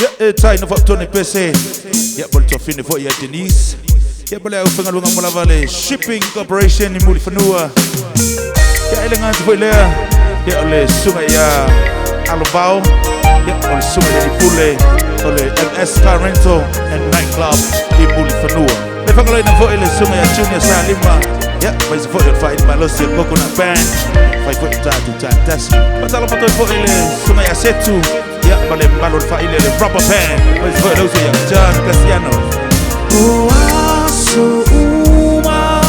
Yeah, time of Tony Pese. Yeah, but to finish for you, Denise. Yeah, but I think I'm going to have shipping corporation in Mulifanua. Yeah, elegant for you. Yeah, ole Sumaya Alubao. Yeah, ole Sumaya Pule. Ole MS Car Rental and Nightclub in Mulifanua. If I'm going to for you, Sumaya Junior Salima. Yeah, but it's for you fight my lost coconut band. 5 foot to test. But I'll put for you, Sumaya Setu. Yeah, but the man would fight the rubber band. But it's for those who are John Cassiano. Oh, so uma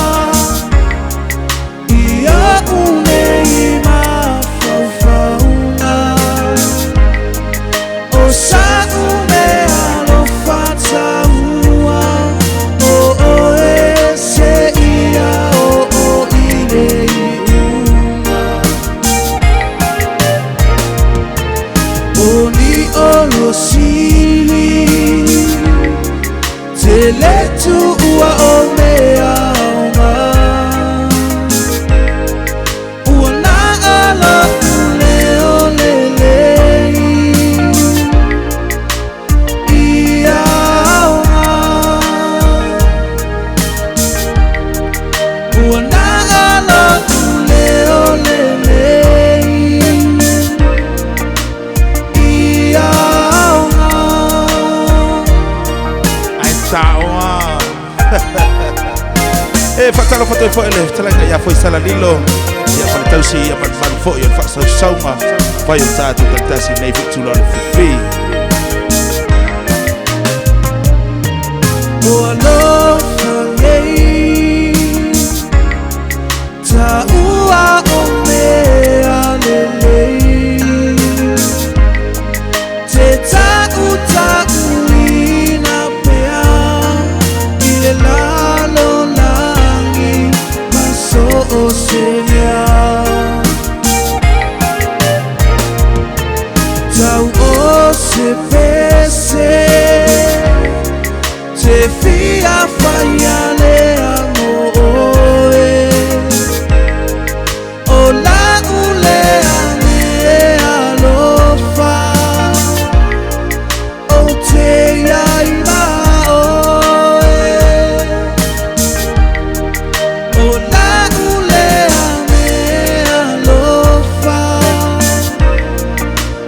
ia uneima fauna. Oh, sa ume alofata ua. Oh, oh, ese ia oh, oh, ile uma. Oh, ni olosili. Teletu ua omea uma. Ua na ala ule olele. Ia uma. Ua na ala ule olele. Ia uma. Eh, fatalo foto fo ele, talanga ya foi salalilo. Ya para tausi ya para man fo ya fa sauma. Vai o tato tantasi nei vitula fi. O alo fangei ta ua ome alele. Te ta uta ulina pea ile lalo langi maso osenya. Tau ose pese te fia faiale amoe. O la ule ane alofa. O te yaima oe. O la ule ane alofa.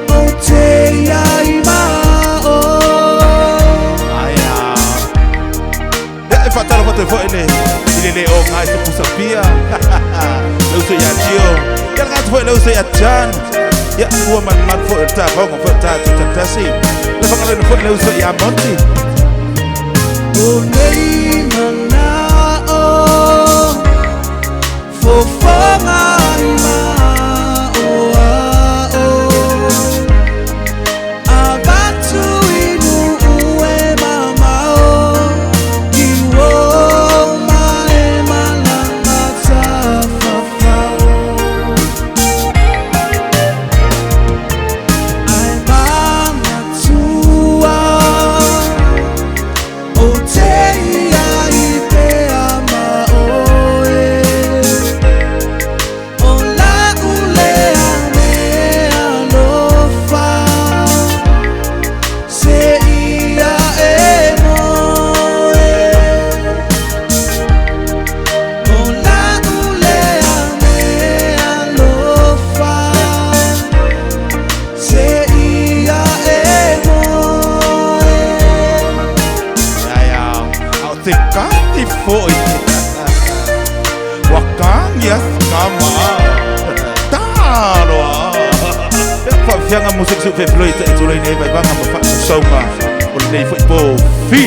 O te yaima oe. Ya fatalo foto fo ele. Ile o ngai te pusapia. Lo so ya tio. Ya ngat fo lo so ya chan. Ya ua man fo ta ba ngo fo ta tantasi. La fangalo fo lo so ya monti. O nei manao fofonga ima oa o. Abantu inu ue mamao. Iwo mae malanga tafafao. Ai mama tua. O te ia i te ama oe. O la ule ane alofa. Se ia e moe. O la ule ane alofa. Se ia e moe. Ya, au te kati foi. Wakang ya kama. Taloa. Fa fianga musik su fe floita e tulei nei vai banga ma fa soma. O nei foi bo fi.